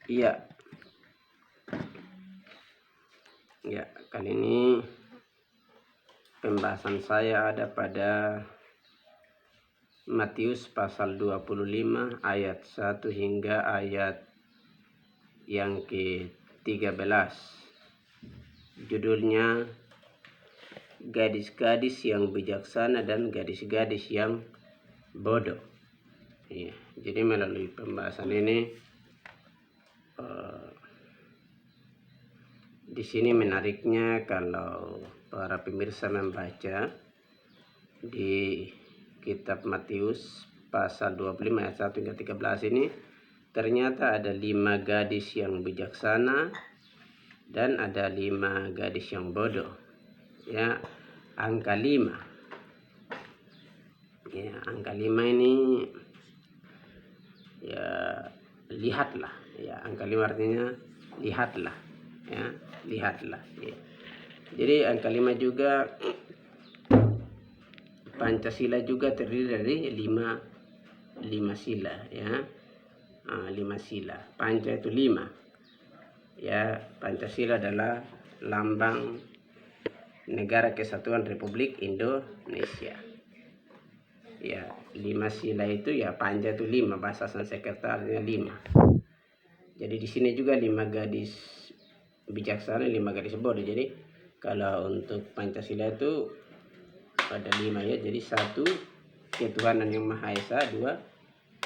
Iya, ya, kali ini pembahasan saya ada pada Matius pasal 25 ayat 1 hingga ayat yang ke-13. Judulnya gadis-gadis yang bijaksana dan gadis-gadis yang bodoh. Ya, jadi melalui pembahasan ini di sini menariknya kalau para pemirsa membaca di kitab Matius pasal 25 ayat 1 hingga 13 ini, ternyata ada 5 gadis yang bijaksana dan ada 5 gadis yang bodoh. Ya, angka 5. Ya, angka 5 ini ya lihatlah. Ya, angka 5 artinya lihatlah. Ya, lihatlah. Ya. Jadi angka 5 juga, Pancasila juga terdiri dari 5 sila, ya. 5 sila. Panca itu 5. Ya, Pancasila adalah lambang Negara Kesatuan Republik Indonesia. Ya, 5 sila itu ya, panca itu 5, bahasa Sanskertanya 5. Jadi di sini juga 5 gadis bijaksana, 5 gadis bodoh. Jadi kalau untuk Pancasila itu ada 5, ya. Jadi 1, ketuhanan yang Maha Esa. 2,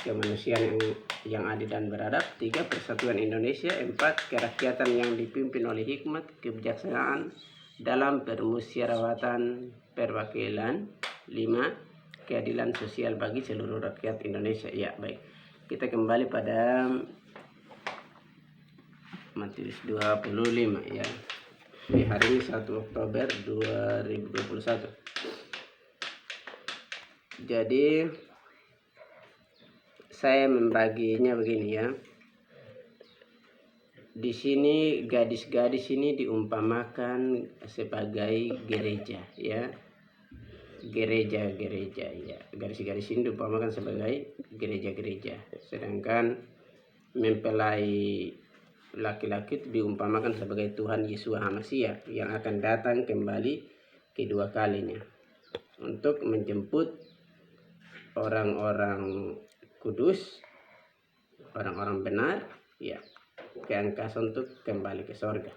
kemanusiaan yang adil dan beradab. 3, persatuan Indonesia. 4, kerakyatan yang dipimpin oleh hikmat kebijaksanaan dalam permusyawaratan perwakilan. 5, keadilan sosial bagi seluruh rakyat Indonesia. Ya, baik. Kita kembali pada Matius 25, ya. Di hari ini 1 Oktober 2021. Jadi saya membaginya begini, ya. Di sini gadis-gadis ini diumpamakan sebagai gereja, ya. Gereja, ya. Gadis-gadis ini diumpamakan sebagai gereja-gereja. Sedangkan mempelai laki-laki diumpamakan sebagai Tuhan Yesus Hamasiah yang akan datang kembali kedua kalinya untuk menjemput orang-orang kudus, orang-orang benar, ya, ke angkasa untuk kembali ke sorga.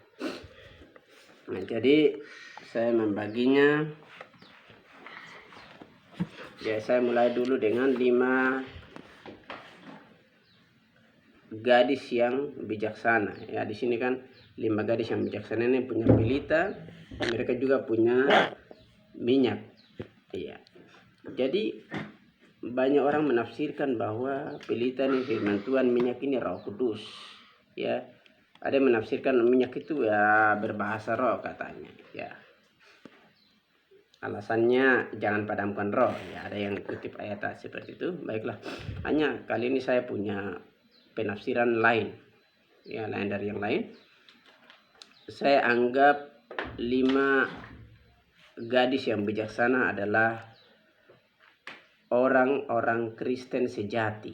Nah, jadi saya membaginya, ya, saya mulai dulu dengan 5 gadis yang bijaksana. Ya, di sini kan 5 gadis yang bijaksana ini punya pelita, mereka juga punya minyak. Iya. Jadi banyak orang menafsirkan bahwa pelita ini firman Tuhan, minyak ini Roh Kudus. Ya. Ada yang menafsirkan minyak itu ya berbahasa roh katanya. Ya. Alasannya jangan padamkan roh. Ya, ada yang kutip ayat seperti itu. Baiklah. Hanya kali ini saya punya penafsiran lain. Ya, lain dari yang lain. Saya anggap 5 gadis yang bijaksana adalah orang-orang Kristen sejati.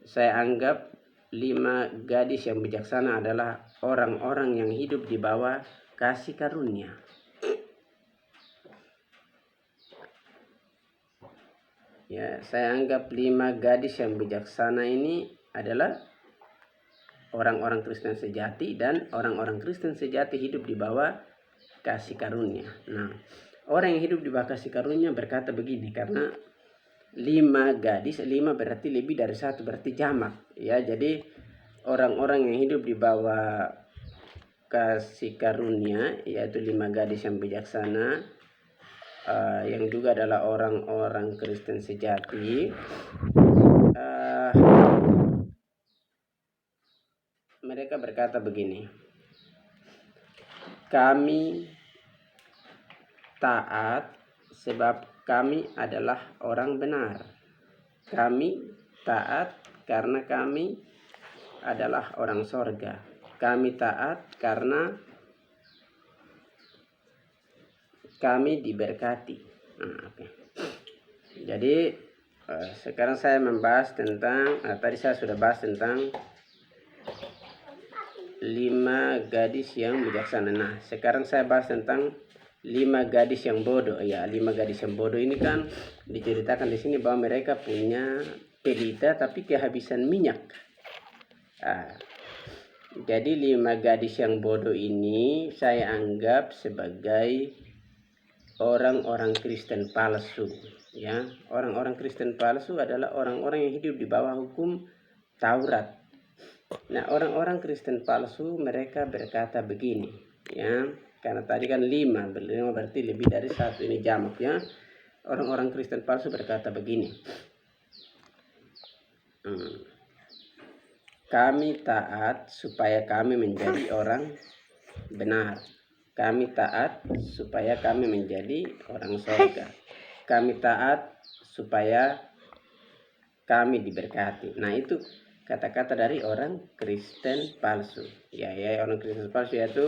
Saya anggap 5 gadis yang bijaksana adalah orang-orang yang hidup di bawah kasih karunia. Ya, saya anggap 5 gadis yang bijaksana ini adalah orang-orang Kristen sejati, dan orang-orang Kristen sejati hidup di bawah kasih karunia. Nah, orang yang hidup di bawah kasih karunia berkata begini, karena 5 gadis, 5 berarti lebih dari 1, berarti jamak, ya. Jadi orang-orang yang hidup di bawah kasih karunia, yaitu 5 gadis yang bijaksana, yang juga adalah orang-orang Kristen sejati, mereka berkata begini, kami taat sebab kami adalah orang benar. Kami taat karena kami adalah orang sorga. Kami taat karena kami diberkati. Nah, okay. Jadi Sekarang saya membahas tentang tadi saya sudah bahas tentang 5 gadis yang bijaksana. Nah, sekarang saya bahas tentang 5 gadis yang bodoh. Ya, 5 gadis yang bodoh ini kan diceritakan di sini bahwa mereka punya pelita tapi kehabisan minyak. Jadi 5 gadis yang bodoh ini saya anggap sebagai orang-orang Kristen palsu. Ya, orang-orang Kristen palsu adalah orang-orang yang hidup di bawah hukum Taurat. Nah, orang-orang Kristen palsu mereka berkata begini, ya, karena tadi kan 5 berarti lebih dari 1, ini jamak, ya. Orang-orang Kristen palsu berkata begini, kami taat supaya kami menjadi orang benar. Kami taat supaya kami menjadi orang surga. Kami taat supaya kami diberkati. Nah, itu kata-kata dari orang Kristen palsu. Ya, orang Kristen palsu yaitu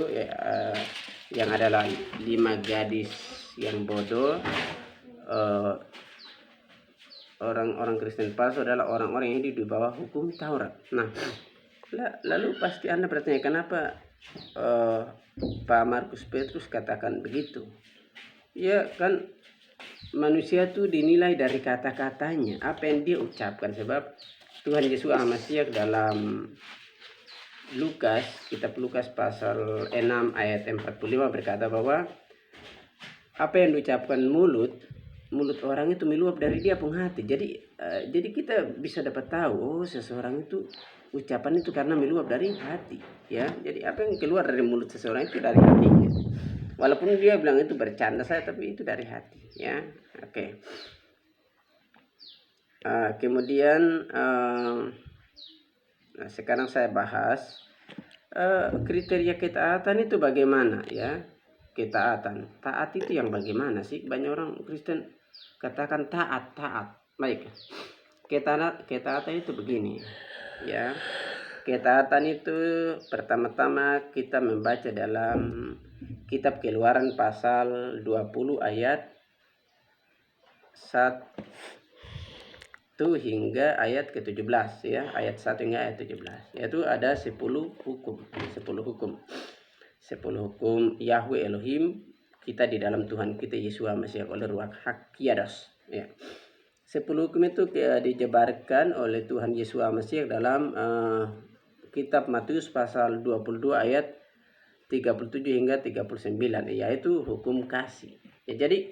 yang adalah 5 gadis yang bodoh. Orang-orang Kristen palsu adalah orang-orang yang hidup di bawah hukum Taurat. Nah, lalu pasti Anda bertanya, kenapa Pak Markus Petrus katakan begitu? Ya kan, manusia itu dinilai dari kata-katanya, apa yang dia ucapkan. Sebab Tuhan Yesus Al-Masih dalam Lukas, kitab Lukas pasal 6 ayat 45 berkata bahwa apa yang diucapkan mulut orang itu meluap dari dia pun hati. Jadi kita bisa dapat tahu, seseorang itu ucapan itu karena meluap dari hati, ya. Jadi apa yang keluar dari mulut seseorang itu dari hati. Walaupun dia bilang itu bercanda saya, tapi itu dari hati, ya. Oke. Kemudian sekarang saya bahas kriteria ketaatan itu bagaimana, ya. Ketaatan, taat itu yang bagaimana sih? Banyak orang Kristen katakan taat. Baik, ketaatan itu begini, ya. Ketaatan itu pertama-tama kita membaca dalam kitab Keluaran pasal 20 ayat 1 hingga ayat ke-17, ya. Ayat 1 hingga ayat 17. Yaitu ada 10 hukum. 10 hukum Yahweh Elohim kita di dalam Tuhan kita Yesus Masih oleh Ruach Hakiados, ya. 10 hukum itu dijabarkan oleh Tuhan Yesus Masih dalam kitab Matius pasal 22 ayat 37 hingga 39, yaitu hukum kasih. Ya, jadi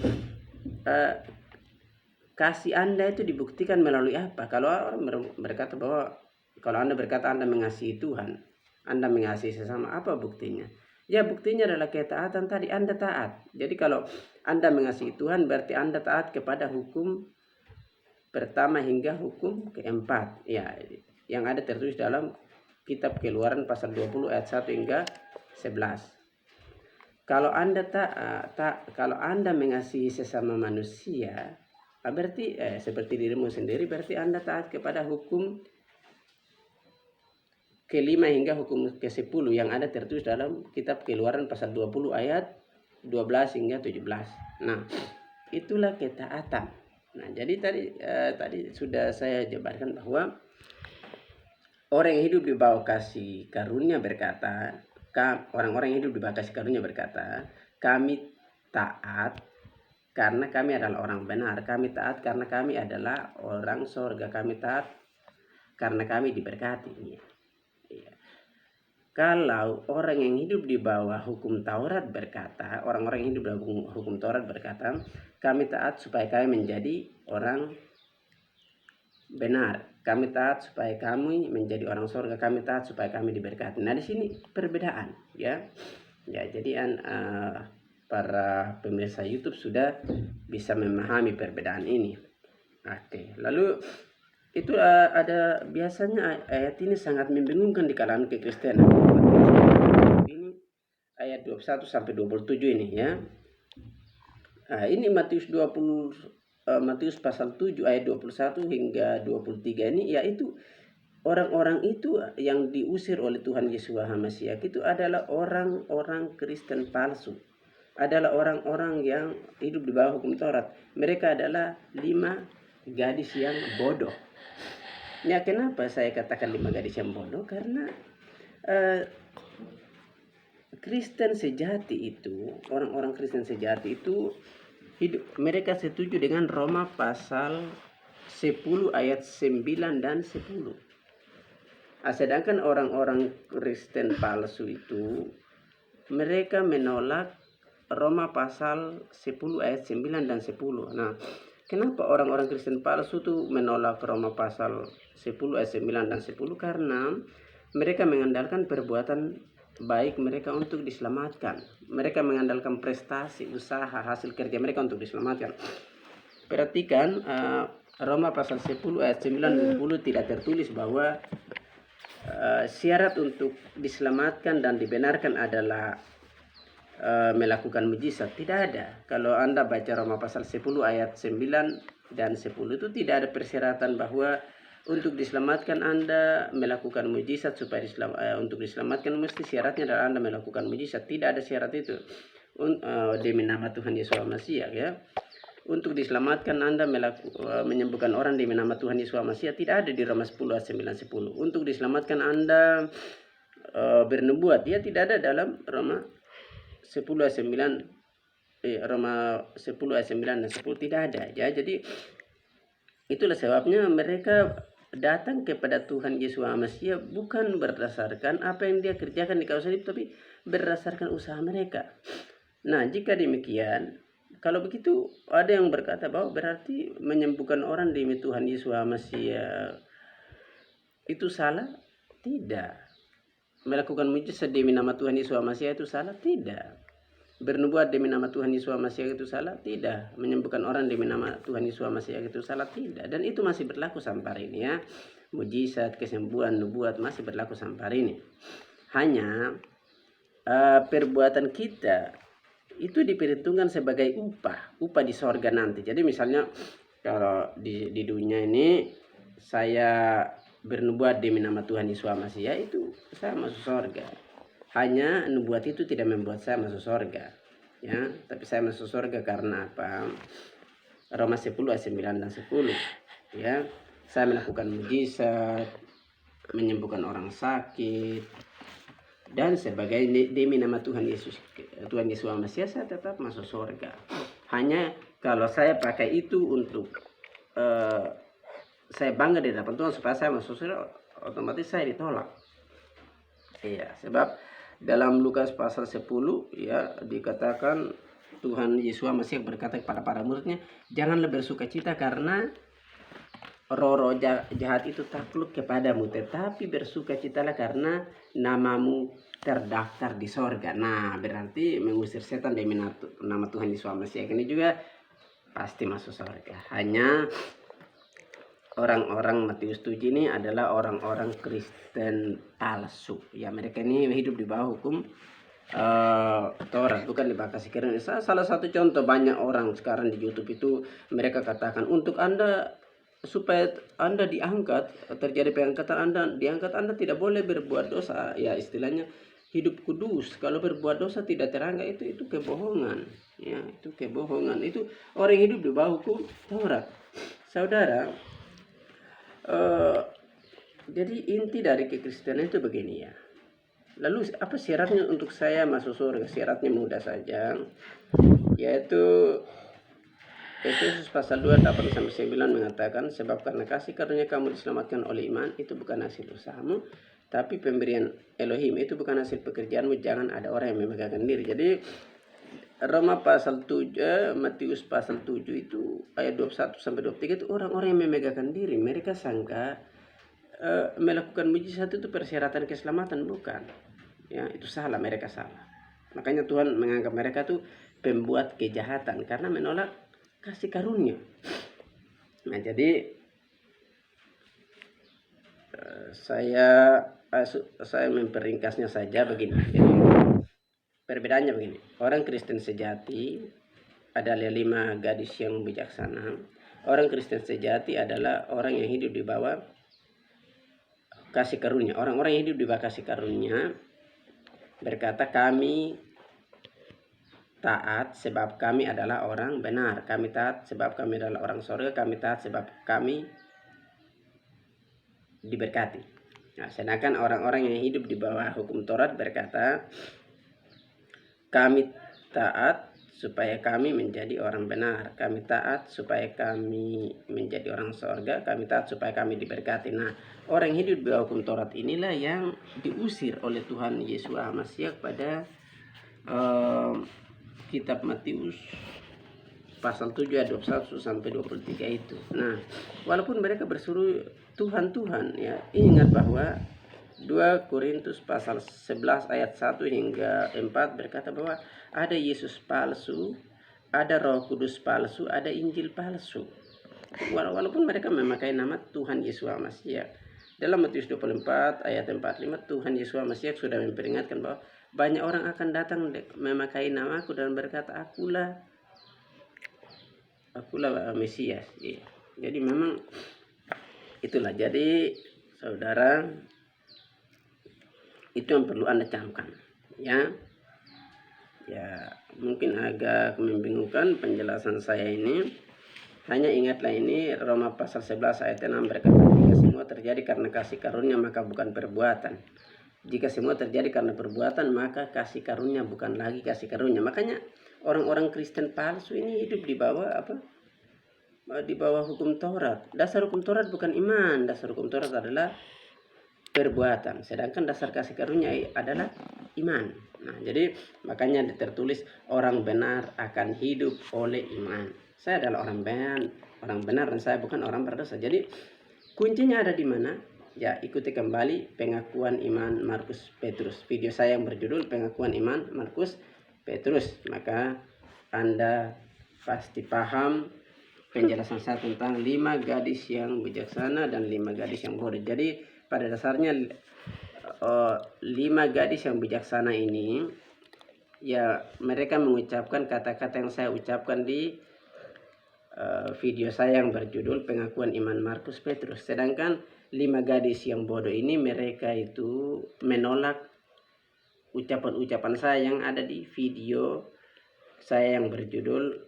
kasih Anda itu dibuktikan melalui apa? Kalau orang berkata bahwa kalau Anda berkata Anda mengasihi Tuhan, Anda mengasihi sesama, apa buktinya? Ya, buktinya adalah ketaatan tadi, Anda taat. Jadi kalau Anda mengasihi Tuhan berarti Anda taat kepada hukum pertama hingga hukum keempat, ya, yang ada tertulis dalam kitab Keluaran pasal 20 ayat 1 hingga 11. Kalau Anda kalau Anda mengasihi sesama manusia, berarti seperti dirimu sendiri, berarti Anda taat kepada hukum ke-5 hingga hukum ke-10 yang ada tertulis dalam kitab Keluaran pasal 20 ayat 12 hingga 17. Nah, itulah ketaatan. Nah, jadi tadi sudah saya jabarkan bahwa orang yang hidup di bawah kasih karunia berkata, orang-orang yang hidup di bawah kasih karunia berkata, kami taat karena kami adalah orang benar. Kami taat karena kami adalah orang surga. Kami taat karena kami diberkati. Ya. Kalau orang yang hidup di bawah hukum Taurat berkata, orang-orang yang hidup di bawah hukum Taurat berkata, kami taat supaya kami menjadi orang benar. Kami taat supaya kami menjadi orang surga. Kami taat supaya kami diberkati. Nah, di sini perbedaan, ya. Ya, jadi para pemirsa YouTube sudah bisa memahami perbedaan ini. Oke, lalu itu ada biasanya ayat ini sangat membingungkan di kalangan kekristenan. Ini ayat 21 sampai 27 ini, ya. Nah, ini Matius pasal 7 ayat 21 hingga 23 ini, yaitu orang-orang itu yang diusir oleh Tuhan Yesus Hamasiak itu adalah orang-orang Kristen palsu. Adalah orang-orang yang hidup di bawah hukum Taurat. Mereka adalah 5 gadis yang bodoh. Ya, kenapa saya katakan 5 gadis yang bodoh? Karena Kristen sejati itu, orang-orang Kristen sejati itu hidup, mereka setuju dengan Roma pasal 10 ayat 9 dan 10. Sedangkan orang-orang Kristen palsu itu mereka menolak Roma pasal 10 ayat 9 dan 10. Nah, kenapa orang-orang Kristen palsu itu menolak Roma pasal 10 ayat 9 dan 10? Karena mereka mengandalkan perbuatan baik mereka untuk diselamatkan. Mereka mengandalkan prestasi, usaha, hasil kerja mereka untuk diselamatkan. Perhatikan Roma pasal 10 ayat 9 dan 10 tidak tertulis bahwa syarat untuk diselamatkan dan dibenarkan adalah melakukan mujizat. Tidak ada. Kalau Anda baca Roma pasal 10 ayat 9 dan 10 itu tidak ada persyaratan bahwa untuk diselamatkan Anda melakukan mujizat. Supaya untuk diselamatkan mesti syaratnya adalah Anda melakukan mujizat. Tidak ada syarat itu. Demi nama Tuhan Yesus Masias, ya. Untuk diselamatkan Anda menyembuhkan orang demi nama Tuhan Yesus Masias tidak ada di Roma 10 ayat 9 10. Untuk diselamatkan Anda bernubuat, ya tidak ada dalam Roma 10 ayat 9, Roma 10 ayat 9 dan 10 tidak ada, ya. Jadi itulah sebabnya mereka datang kepada Tuhan Yesus Masias bukan berdasarkan apa yang dia kerjakan di kayu salib, tapi berdasarkan usaha mereka. Nah, jika demikian, kalau begitu ada yang berkata bahwa berarti menyembuhkan orang demi Tuhan Yesus Masias itu salah? Tidak. Melakukan mujizat demi nama Tuhan Yesus Masias itu salah? Tidak. Bernubuat demi nama Tuhan Yesus Masias itu salah? Tidak. Menyembuhkan orang demi nama Tuhan Yesus Masias itu salah? Tidak. Dan itu masih berlaku sampai hari ini, ya. Mujizat, kesembuhan, nubuat masih berlaku sampai hari ini. Hanya perbuatan kita itu diperhitungkan sebagai upah di sorga nanti. Jadi misalnya kalau di dunia ini saya bernubuat demi nama Tuhan Yesus Masias, itu saya masuk sorga. Hanya nubuat itu tidak membuat saya masuk sorga, ya. Tapi saya masuk sorga karena apa? Roma 10 ayat 9 dan 10, ya. Saya melakukan mujizat, menyembuhkan orang sakit dan sebagainya demi nama Tuhan Yesus Masias, saya tetap masuk sorga. Hanya kalau saya pakai itu untuk saya bangga di hadapan Tuhan supaya saya masuk surga, otomatis saya ditolak. Iya, sebab dalam Lukas pasal 10, ya, dikatakan Tuhan Yesus Masias berkata kepada para muridnya, janganlah bersukacita karena roh-roh jahat itu takluk kepadamu, tetapi bersukacitalah karena namamu terdaftar di sorga. Nah, berarti mengusir setan demi nama Tuhan Yesus Masias ini juga pasti masuk sorga. Hanya orang-orang Matius 7 ini adalah orang-orang Kristen palsu. Ya, mereka ini hidup di bawah hukum Taurat, bukan di bawah kasih karunia. Salah satu contoh, banyak orang sekarang di YouTube itu mereka katakan untuk Anda supaya Anda diangkat, terjadi pengangkatan Anda diangkat, Anda tidak boleh berbuat dosa. Ya, istilahnya hidup kudus. Kalau berbuat dosa tidak terangkat, itu kebohongan. Ya, itu kebohongan. Itu orang yang hidup di bawah hukum Taurat. Saudara, jadi inti dari kekristenan itu begini, ya. Lalu apa syaratnya untuk saya masuk surga? Syaratnya mudah saja, yaitu Efesus pasal 2 8-9 mengatakan, sebab karena kasih karunia kamu diselamatkan oleh iman, itu bukan hasil usahamu, tapi pemberian Elohim, itu bukan hasil pekerjaanmu, jangan ada orang yang memegahkan diri. Jadi Roma pasal 7, Matius pasal 7 itu ayat 21-23 itu orang-orang yang memegahkan diri. Mereka sangka melakukan mujizat itu persyaratan keselamatan, bukan. Ya, itu salah, mereka salah. Makanya Tuhan menganggap mereka tuh pembuat kejahatan karena menolak kasih karunia. Nah, jadi saya memperingkasnya saja begini. Jadi, perbedaannya begini. Orang Kristen sejati adalah 5 gadis yang bijaksana. Orang Kristen sejati adalah orang yang hidup di bawah kasih karunia. Orang-orang yang hidup di bawah kasih karunia berkata, kami taat sebab kami adalah orang benar. Kami taat sebab kami adalah orang surga. Kami taat sebab kami diberkati. Nah, sedangkan orang-orang yang hidup di bawah hukum Taurat berkata, kami taat supaya kami menjadi orang benar. Kami taat supaya kami menjadi orang surga. Kami taat supaya kami diberkati. Nah, orang yang hidup di bawah hukum Taurat inilah yang diusir oleh Tuhan Yesus Masih pada kitab Matius pasal 7 ayat 21 sampai 23 itu. Nah, walaupun mereka berseru Tuhan Tuhan, ya, ingat bahwa 2 Korintus pasal 11 ayat 1 hingga 4 berkata bahwa ada Yesus palsu, ada Roh Kudus palsu, ada Injil palsu. Walaupun mereka memakai nama Tuhan Yesus Masih. Dalam Matius 24 ayat 45 Tuhan Yesus Masih sudah memperingatkan bahwa banyak orang akan datang memakai namaku dan berkata akulah Mesias. Ya. Jadi memang itulah. Jadi saudara, itu yang perlu Anda camkan, ya. Ya, mungkin agak membingungkan penjelasan saya ini. Hanya ingatlah ini Roma pasal 11 ayat 6 berkata, jika semua terjadi karena kasih karunia maka bukan perbuatan. Jika semua terjadi karena perbuatan maka kasih karunia bukan lagi kasih karunia. Makanya orang-orang Kristen palsu ini hidup di bawah apa? Di bawah hukum Taurat. Dasar hukum Taurat bukan iman, dasar hukum Taurat adalah perbuatan. Sedangkan dasar kasih karunia adalah iman. Nah, jadi makanya tertulis orang benar akan hidup oleh iman. Saya adalah orang benar dan saya bukan orang berdosa. Jadi kuncinya ada di mana? Ya, ikuti kembali pengakuan iman Markus Petrus. Video saya yang berjudul pengakuan iman Markus Petrus. Maka Anda pasti paham penjelasan saya tentang 5 gadis yang bijaksana dan 5 gadis yang bodoh. Jadi pada dasarnya 5 gadis yang bijaksana ini, ya, mereka mengucapkan kata-kata yang saya ucapkan di video saya yang berjudul pengakuan iman Markus Petrus. Sedangkan 5 gadis yang bodoh ini mereka itu menolak ucapan-ucapan saya yang ada di video saya yang berjudul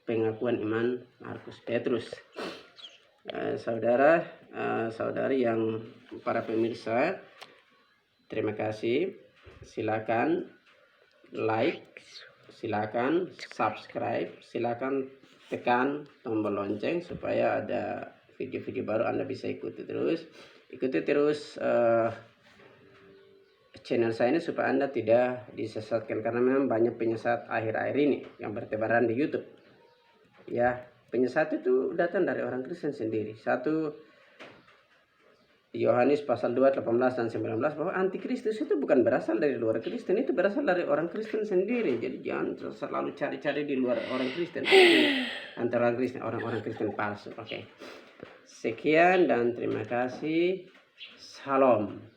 pengakuan iman Markus Petrus. Saudara, saudari yang para pemirsa, terima kasih. Silakan like, silakan subscribe, silakan tekan tombol lonceng supaya ada video-video baru Anda bisa ikuti terus channel saya ini supaya Anda tidak disesatkan, karena memang banyak penyesat akhir-akhir ini yang bertebaran di YouTube. Ya, penyesat itu datang dari orang Kristen sendiri. 1 Yohanes pasal 2, 18 dan 19 bahwa antikristus itu bukan berasal dari luar Kristen, itu berasal dari orang Kristen sendiri. Jadi jangan selalu cari-cari di luar orang Kristen. Antara orang Kristen palsu. Oke. Sekian dan terima kasih. Salam.